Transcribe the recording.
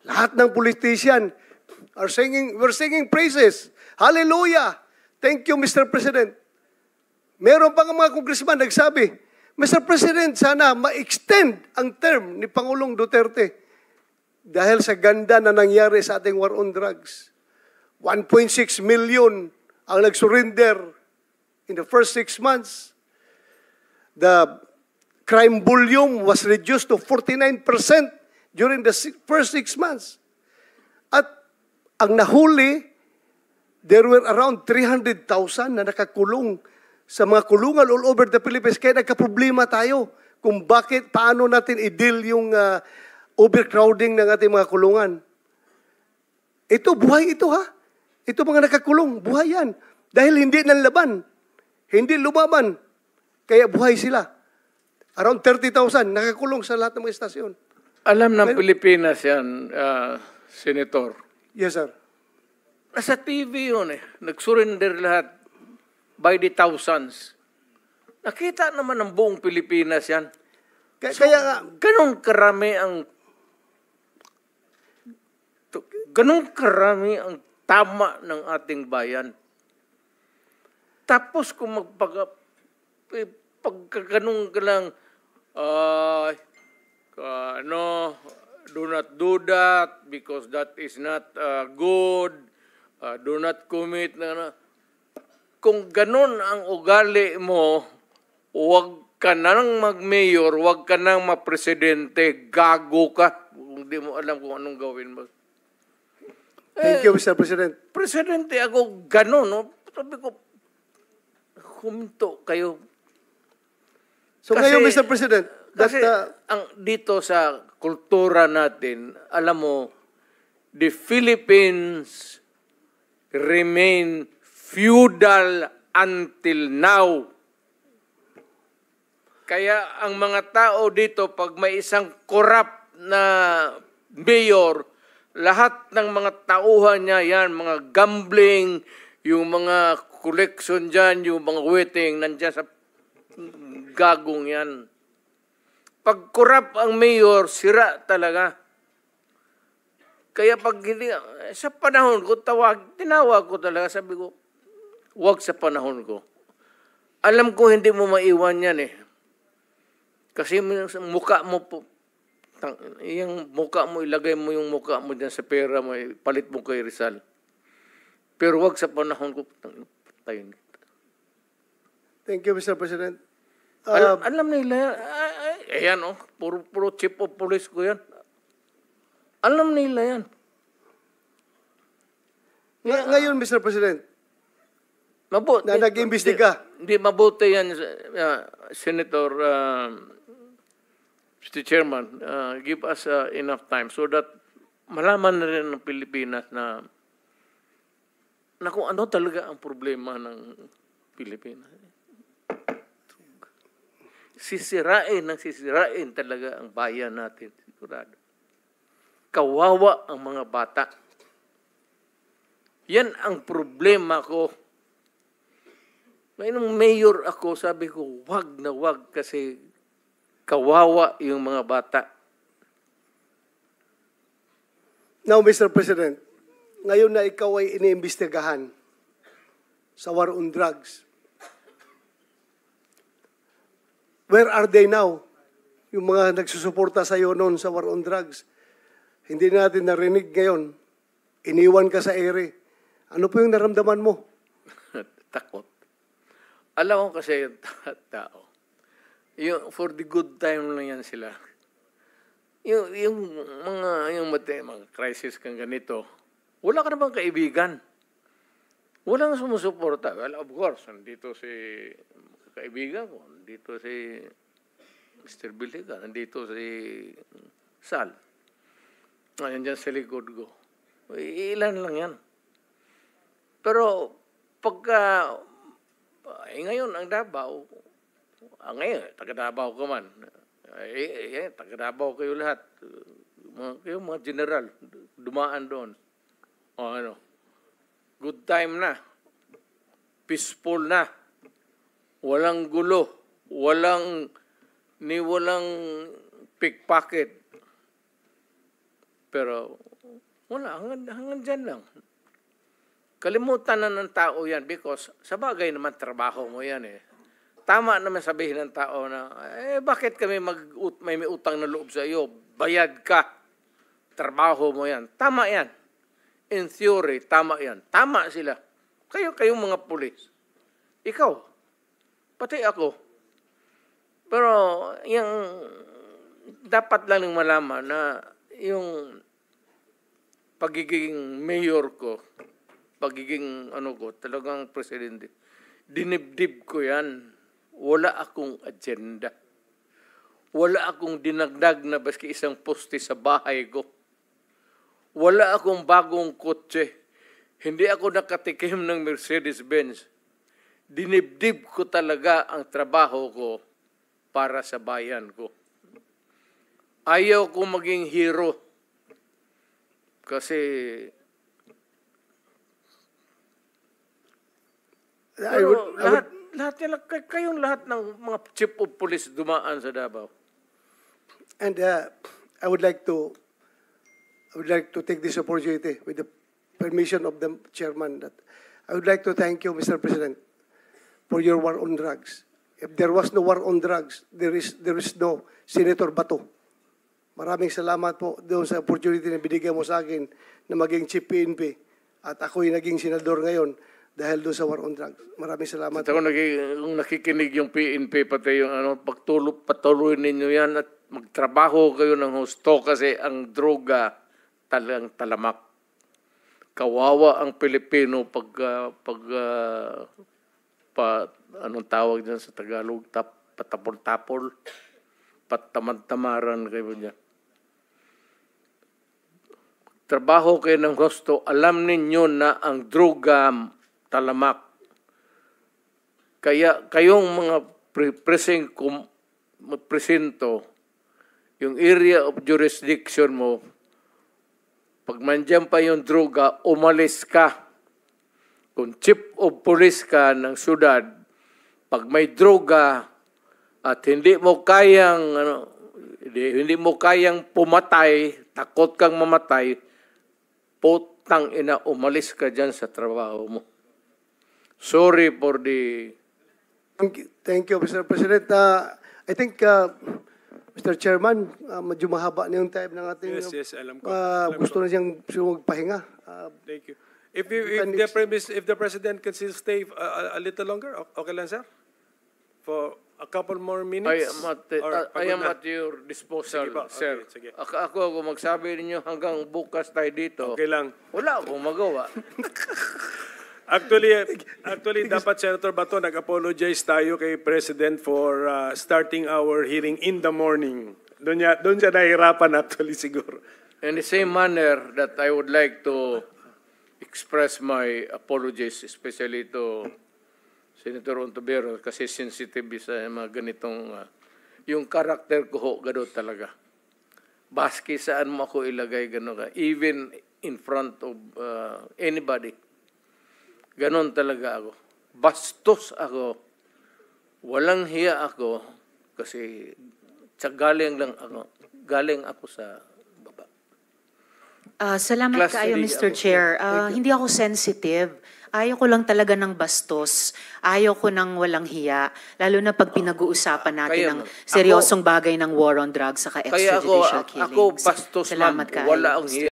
Lahat ng politician we're singing praises. Hallelujah! Thank you, Mr. President. Meron pa mga congressman nagsabi, Mr. President, sana ma-extend ang term ni Pangulong Duterte dahil sa ganda na nangyari sa ating war on drugs. 1.6 million ang nag-surrender in the first 6 months. The crime volume was reduced to 49% during the first 6 months. At ang nahuli, there were around 300,000 na nakakulong sa mga kulungan all over the Philippines. Kaya nagka-problema tayo kung paano natin i-deal yung overcrowding ng ating mga kulungan. Ito, buhay ito ha. Ito mga nakakulong, buhay yan. Dahil hindi nanlaban, hindi lumaban, kaya buhay sila. Around 30,000 nakakulong sa lahat ng mga estasyon. Alam ng Pilipinas yan, Senator. Yes, sir. Nasa TV yun eh. Nag-surrender lahat by the thousands. Nakita naman ng buong Pilipinas yan. Kaya ganun karami ang tama ng ating bayan. Tapos kung pagkaganong ka lang, do not do that because that is not good. Do not commit. Kung ganun ang ugali mo, huwag ka nang mag-mayor, huwag ka nang ma-presidente, gago ka. Kung di mo alam kung anong gawin mo. Thank you, Mr. President. Presidente ako, ganun, no? Sabi ko, huminto kayo. So ngayon, Mr. President, kasi dito sa kultura natin, alam mo, the Philippines remain feudal until now. Kaya ang mga tao dito, pag may isang corrupt na mayor, lahat ng mga tauhan niya yan, mga gambling, yung mga collection dyan, yung mga waiting, nandiyan sa gagong yan. Pag corrupt ang mayor, sira talaga. Kaya pag hindi, sa panahon ko, tinawag ko talaga, sabi ko, huwag sa panahon ko. Alam ko hindi mo maiwan yan eh. Kasi mukha mo po, yung mukha mo, ilagay mo yung mukha mo dyan sa pera mo, palit mo kay Rizal. Pero wag sa panahon ko, tayo. Thank you, Mr. President. Alam nila, ayan puro chief of police ko yan. Alam nila yan. Ngayon, Mr. President, na nag-imbestiga. Hindi mabuti yan, Senator, Mr. Chairman, give us enough time so that malaman na rin ng Pilipinas na kung ano talaga ang problema ng Pilipinas. Sisirain talaga ang bayan natin, sigurado. Kawawa ang mga bata. Yan ang problema ko. Nung mayor ako, sabi ko, wag na wag kasi kawawa yung mga bata. Now, Mr. President, ngayon na ikaw ay iniimbestigahan sa war on drugs, where are they now? Yung mga nagsusuporta sa iyo noon sa war on drugs. Hindi natin narinig ngayon. Iniwan ka sa ere. Ano po yung naramdaman mo? Takot. Alam ko kasi yung tao. For the good time lang yan sila. Yung mga crisis kang ganito, wala ka namang kaibigan. Walang sumusuporta. Well, of course, nandito si kaibigan ko, nandito si Mr. Biliga, nandito si Sal. Ayan dyan sa likod ko. Ilan lang yan. Pero pagka ngayon ang Davao, ngayon, taga-Davao ka man. Taga-Davao kayo lahat. Kayo mga general, dumaan doon. Good time na. Peaceful na. Walang gulo. Walang pickpocket. Pero wala, hanggang dyan lang. Kalimutan na ng tao yan because sa bagay naman trabaho mo yan eh. Tama naman sabihin ng tao na, bakit kami may utang na loob sa iyo? Bayad ka. Trabaho mo yan. Tama yan. In theory, tama yan. Tama sila. Kayong mga pulis. Ikaw. Pati ako. Pero, yung dapat lang ng malaman na yung pagiging mayor ko, pagiging talagang presidente, dinibdib ko yan. Wala akong agenda. Wala akong dinagdag na baski isang poste sa bahay ko. Wala akong bagong kotse. Hindi ako nakatikim ng Mercedes-Benz. Dinibdib ko talaga ang trabaho ko para sa bayan ko. Ayaw ko maging hero. Kasi kayong lahat ng mga chief of police dumaan sa Davao. And I would like to take this opportunity with the permission of the chairman that I would like to thank you, Mr. President, for your war on drugs. If there was no war on drugs, there is no Senator Bato. Maraming salamat po doon sa opportunity na binigyan mo sa akin na maging chief PNP at ako'y naging senador ngayon dahil doon sa war on drugs. Maraming salamat. Kung nakikinig yung PNP, pati yung patuloy ninyo yan at magtrabaho kayo ng husto kasi ang droga talagang talamak. Kawawa ang Pilipino anong tawag dyan sa Tagalog, patapol-tapol, patamad-tamaran kayo niya. Trabaho kayo ng husto, alam ninyo na ang droga talamak. Kaya kayong mga presinto, yung area of jurisdiction mo, pag mandyan pa yung droga, umalis ka. Kung chief of police ka ng syudad, pag may droga at hindi mo kayang pumatay, takot kang mamatay, putang ina, umalis ka dyan sa trabaho mo. Sorry for the... Thank you, Mr. President. I think, Mr. Chairman, medyo mahaba na yung time ng ating... Yes, alam ko. Gusto na siyang magpahinga. Thank you. If the President can still stay a little longer, okay lang, sir? For a couple more minutes? I am at your disposal, sir. Sige. Ako magsabi ninyo hanggang bukas tayo dito. Okay lang. Wala akong magawa. Actually, dapat Senator Bato, nag-apologize tayo kay President for starting our hearing in the morning. Doon siya nahirapan actually siguro. In the same manner that I would like to express my apologies, especially to Senator Ontiveros, kasi sensitive sa mga ganitong, yung karakter ko ho, gano'n talaga. Baski saan mo ako ilagay, gano'n ka. Even in front of anybody. Gano'n talaga ako. Bastos ako. Walang hiya ako kasi galing ako sa baba. Salamat kayo, Mr. Chair. Hindi ako sensitive. Ayaw ko lang talaga ng bastos. Ayaw ko ng walang hiya. Lalo na pag pinag-uusapan natin ng seryosong bagay ng war on drugs saka extrajudicial killings. Ako bastos, Salamat ma'am. Wala ang hiya.